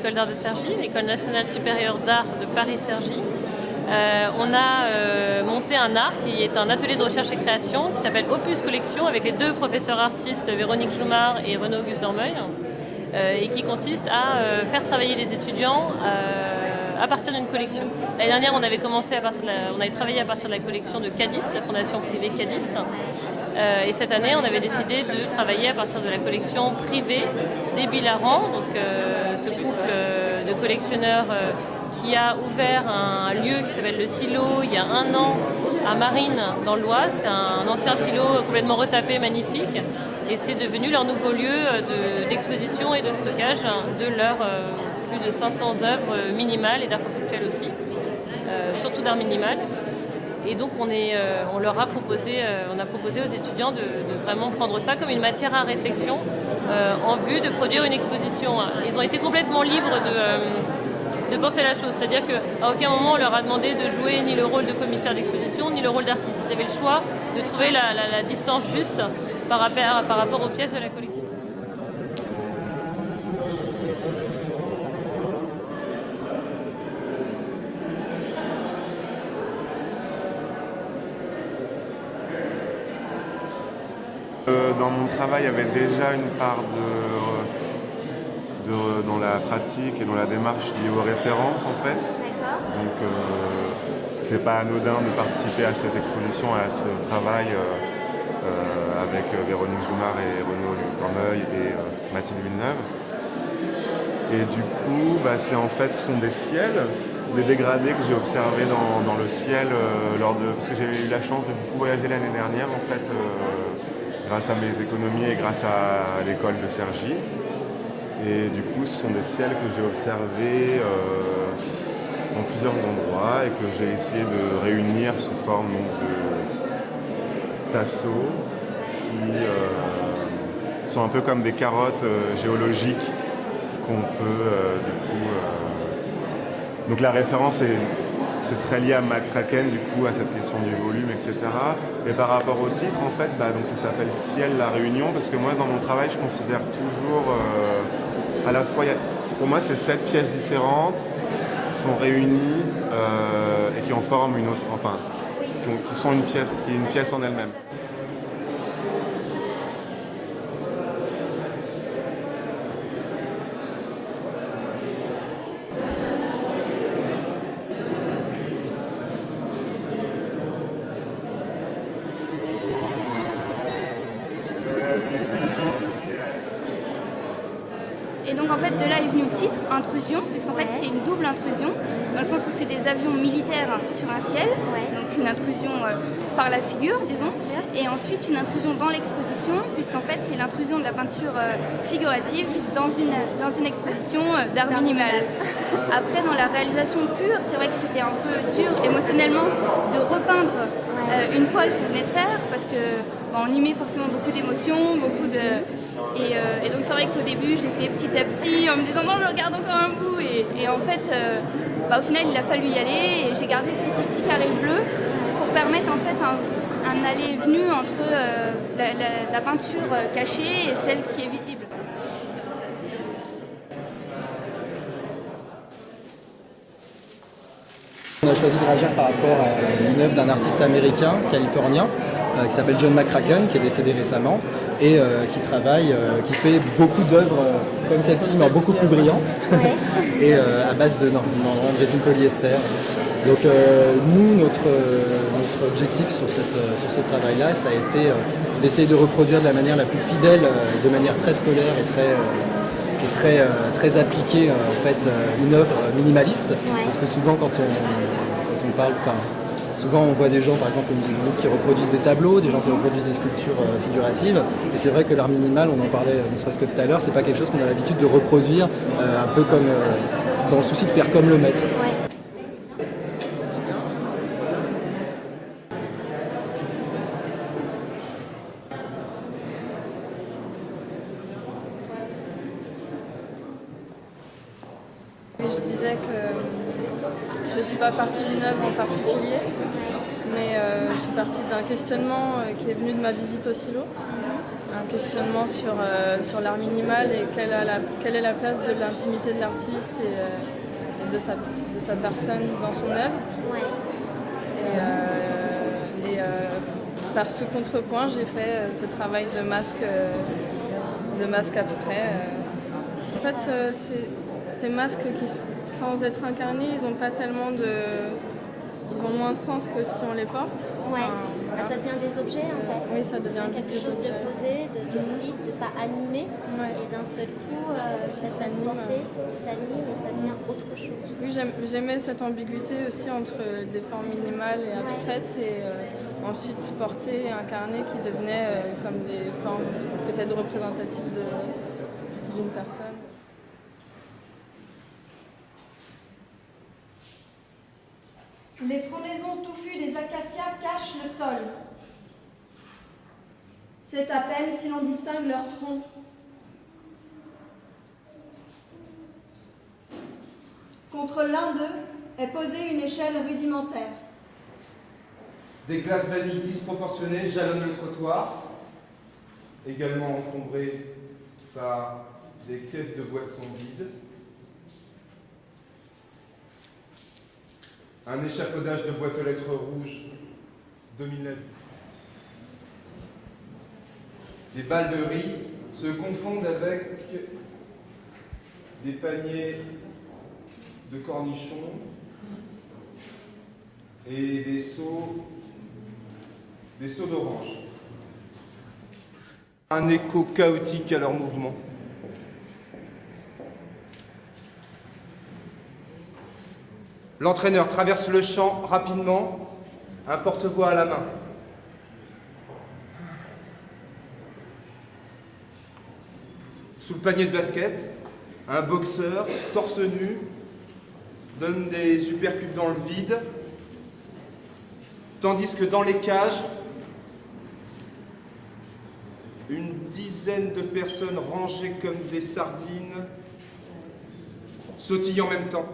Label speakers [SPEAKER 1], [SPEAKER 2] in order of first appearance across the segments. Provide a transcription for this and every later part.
[SPEAKER 1] l'école d'art de Cergy, l'école nationale supérieure d'art de Paris-Cergy. On a monté un art qui est un atelier de recherche et création qui s'appelle Opus Collection avec les deux professeurs artistes Véronique Joumard et Renaud-Auguste Dormeuil et qui consiste à faire travailler les étudiants à partir d'une collection. L'année dernière, on avait travaillé à partir de la collection de Cadis, la fondation privée Cadis. Et cette année, on avait décidé de travailler à partir de la collection privée des Bilarans, donc ce couple de collectionneurs qui a ouvert un lieu qui s'appelle le Silo il y a 1 an à Marines dans l'Oise. C'est un ancien silo complètement retapé, magnifique. Et c'est devenu leur nouveau lieu d'exposition et de stockage de leurs plus de 500 œuvres minimales et d'art conceptuel aussi, surtout d'art minimal. Et donc on leur a proposé, on a proposé aux étudiants de vraiment prendre ça comme une matière à réflexion en vue de produire une exposition. Ils ont été complètement libres de penser la chose, c'est-à-dire qu'à aucun moment on leur a demandé de jouer ni le rôle de commissaire d'exposition ni le rôle d'artiste. Ils avaient le choix de trouver la distance juste par rapport aux pièces de la collection.
[SPEAKER 2] Dans mon travail, il y avait déjà une part dans la pratique et dans la démarche liée aux références en fait. Donc c'était pas anodin de participer à cette exposition, à ce travail avec Véronique Joumard et Renaud-Auguste Dormeuil et Mathilde Villeneuve. Et du coup, ce sont des ciels, des dégradés que j'ai observés dans le ciel parce que j'ai eu la chance de beaucoup voyager l'année dernière en fait. Grâce à mes économies et grâce à l'école de Cergy. Et du coup, ce sont des ciels que j'ai observés dans plusieurs endroits et que j'ai essayé de réunir sous forme de tasseaux qui sont un peu comme des carottes géologiques qu'on peut Donc la référence c'est très lié à McCracken, du coup, à cette question du volume, etc. Et par rapport au titre, en fait, donc ça s'appelle Ciel, la Réunion, parce que moi, dans mon travail, je considère toujours, à la fois, pour moi, c'est 7 pièces différentes qui sont réunies et qui en forment une autre, enfin, qui sont une pièce en elle-même.
[SPEAKER 3] Et donc en fait de là est venu le titre, intrusion, puisqu'en fait c'est une double intrusion, dans le sens où c'est des avions militaires sur un ciel, donc une intrusion par la figure, disons, et ensuite une intrusion dans l'exposition, puisqu'en fait c'est l'intrusion de la peinture figurative dans une exposition d'art minimal. Après dans la réalisation pure, c'est vrai que c'était un peu dur émotionnellement de repeindre une toile qu'on venait de faire, parce que on y met forcément beaucoup d'émotions, et donc c'est vrai qu'au début j'ai fait petit à petit en me disant non, je regarde encore un bout, et en fait au final il a fallu y aller, et j'ai gardé ce petit carré bleu pour permettre en fait un aller et venu entre la peinture cachée et celle qui est visible.
[SPEAKER 4] On a choisi de réagir par rapport à une œuvre d'un artiste américain, californien, qui s'appelle John McCracken, qui est décédé récemment, et qui fait beaucoup d'œuvres comme celle-ci, mais beaucoup plus brillantes, et à base de résine polyester. Donc nous, notre objectif sur ce travail-là, ça a été d'essayer de reproduire de la manière la plus fidèle, de manière très scolaire et très appliquée en fait, une œuvre minimaliste, parce que souvent quand on parle, souvent on voit des gens par exemple qui reproduisent des tableaux, des gens qui reproduisent des sculptures figuratives, et c'est vrai que l'art minimal, on en parlait ne serait-ce que tout à l'heure, c'est pas quelque chose qu'on a l'habitude de reproduire un peu comme dans le souci de faire comme le maître.
[SPEAKER 5] Je disais que je ne suis pas partie d'une œuvre en particulier, mais je suis partie d'un questionnement qui est venu de ma visite au silo. un questionnement sur l'art minimal et quelle est la place de l'intimité de l'artiste et de sa personne dans son œuvre.
[SPEAKER 6] Ouais.
[SPEAKER 5] Et par ce contrepoint, j'ai fait ce travail de masque abstrait. En fait, ces masques qui, sans être incarnés, ils ont pas tellement ils ont moins de sens que si on les porte.
[SPEAKER 6] Ouais,
[SPEAKER 5] Voilà.
[SPEAKER 6] ça devient des objets en fait.
[SPEAKER 5] Oui, ça devient
[SPEAKER 6] quelque chose de posé, de vide, de pas animé.
[SPEAKER 5] Ouais.
[SPEAKER 6] Et d'un seul coup, ça s'anime et ça devient autre chose.
[SPEAKER 5] Oui, j'aimais cette ambiguïté aussi entre des formes minimales et abstraites et ensuite portées et incarnées qui devenaient comme des formes peut-être représentatives d'une personne.
[SPEAKER 7] Les frondaisons touffues des acacias cachent le sol. C'est à peine si l'on distingue leur tronc. Contre l'un d'eux est posée une échelle rudimentaire.
[SPEAKER 8] Des glaces vanille disproportionnées jalonnent le trottoir, également encombré par des caisses de boissons vides. Un échafaudage de boîtes aux lettres rouges domine la vue. Des balles de riz se confondent avec des paniers de cornichons et des seaux d'orange. Un écho chaotique à leur mouvement. L'entraîneur traverse le champ rapidement, un porte-voix à la main. Sous le panier de basket, un boxeur, torse nu, donne des uppercuts dans le vide, tandis que dans les cages, une dizaine de personnes rangées comme des sardines sautillent en même temps.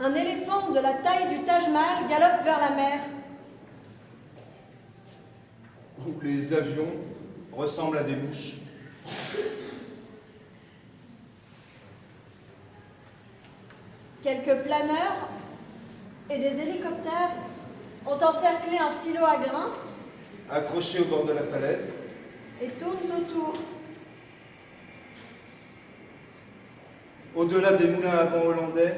[SPEAKER 7] Un éléphant de la taille du Taj Mahal galope vers la mer.
[SPEAKER 8] Où les avions ressemblent à des mouches.
[SPEAKER 7] Quelques planeurs et des hélicoptères ont encerclé un silo à grains
[SPEAKER 8] Accrochés au bord de la falaise,
[SPEAKER 7] et tournent autour.
[SPEAKER 8] au-delà des moulins à vent hollandais,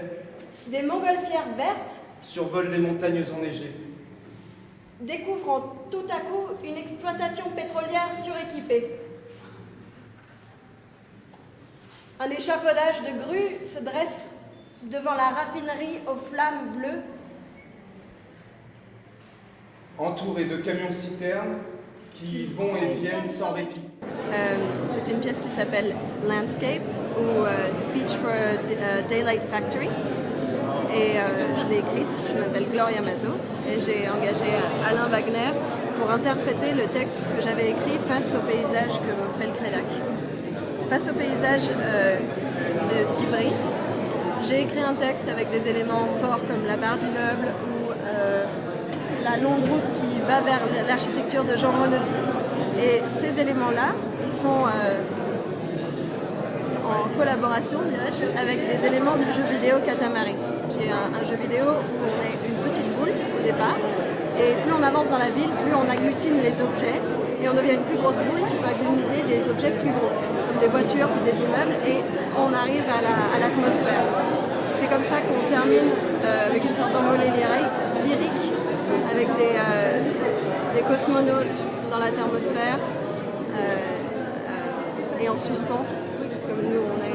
[SPEAKER 7] Des montgolfières vertes
[SPEAKER 8] survolent les montagnes enneigées.
[SPEAKER 7] découvrant tout à coup une exploitation pétrolière suréquipée. Un échafaudage de grues se dresse devant la raffinerie aux flammes bleues.
[SPEAKER 8] Entourés de camions-citernes qui vont et viennent sans répit.
[SPEAKER 9] C'est une pièce qui s'appelle Landscape ou Speech for a Daylight Factory. Et je l'ai écrite, je m'appelle Gloria Mazzo et j'ai engagé Alain Wagner pour interpréter le texte que j'avais écrit face au paysage que m'offrait le Crédac. Face au paysage d'Ivry, j'ai écrit un texte avec des éléments forts comme la barre d'immeuble ou la longue route qui va vers l'architecture de Jean Renaudy. Et ces éléments-là, ils sont en collaboration, dirais-je, avec des éléments du jeu vidéo Katamari, qui est un jeu vidéo où on est une petite boule au départ, et plus on avance dans la ville, plus on agglutine les objets, et on devient une plus grosse boule qui peut agglutiner des objets plus gros, comme des voitures, puis des immeubles, et on arrive à l'atmosphère. C'est comme ça qu'on termine avec une sorte d'envolée lyrique, avec des cosmonautes dans la thermosphère, et en suspens, comme nous on est.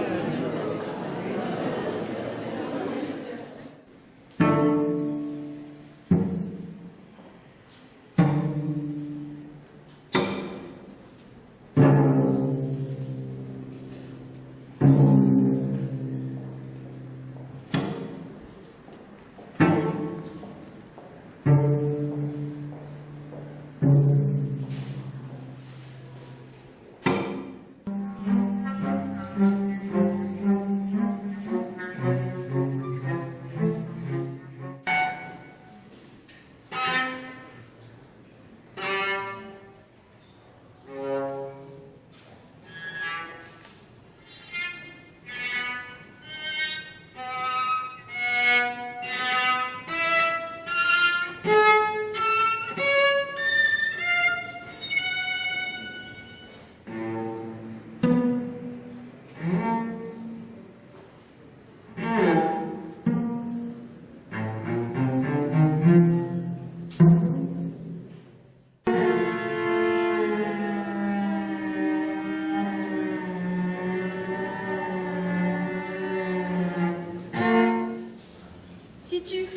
[SPEAKER 7] Situ.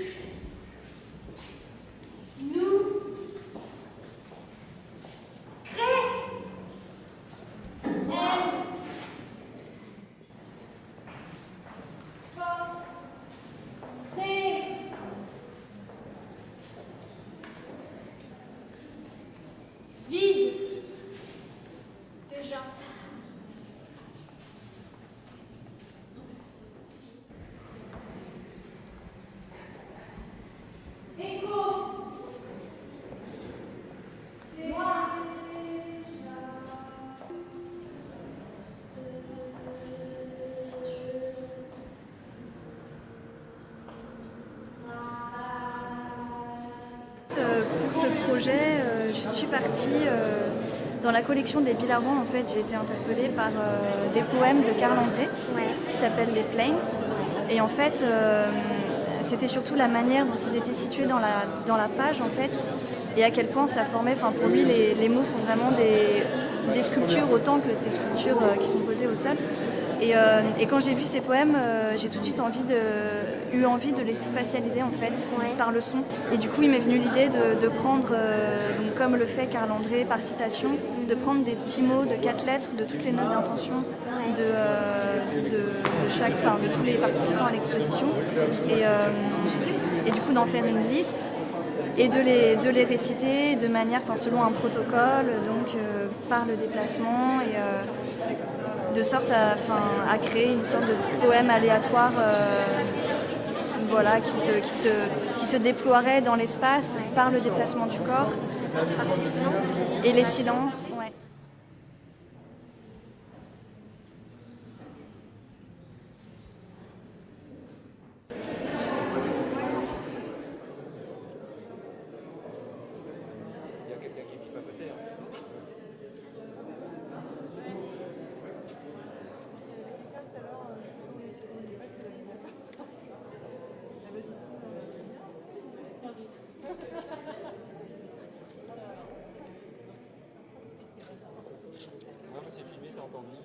[SPEAKER 7] Nous. Crée. Elle. Crée. Vide. Déjà. Écho. Moi.
[SPEAKER 10] Pour ce projet, je suis partie dans la collection des Bilarons. En fait, j'ai été interpellée par des poèmes de Carl André qui s'appellent Les Plains. Et en fait, c'était surtout la manière dont ils étaient situés dans la page, en fait, et à quel point ça formait. Enfin, pour lui, les mots sont vraiment des sculptures autant que ces sculptures qui sont posées au sol. Et quand j'ai vu ces poèmes, j'ai tout de suite eu envie de les spatialiser en fait par le son. Et du coup, il m'est venu l'idée de prendre, donc, comme le fait Carl André par citation, de prendre des petits mots de 4 lettres de toutes les notes d'intention de tous les participants à l'exposition. Et du coup, d'en faire une liste et de les réciter de manière, selon un protocole, donc par le déplacement de sorte à créer une sorte de poème aléatoire qui se déploierait dans l'espace par le déplacement du corps et les silences. Ouais.
[SPEAKER 11] Moi, c'est filmé, c'est entendu.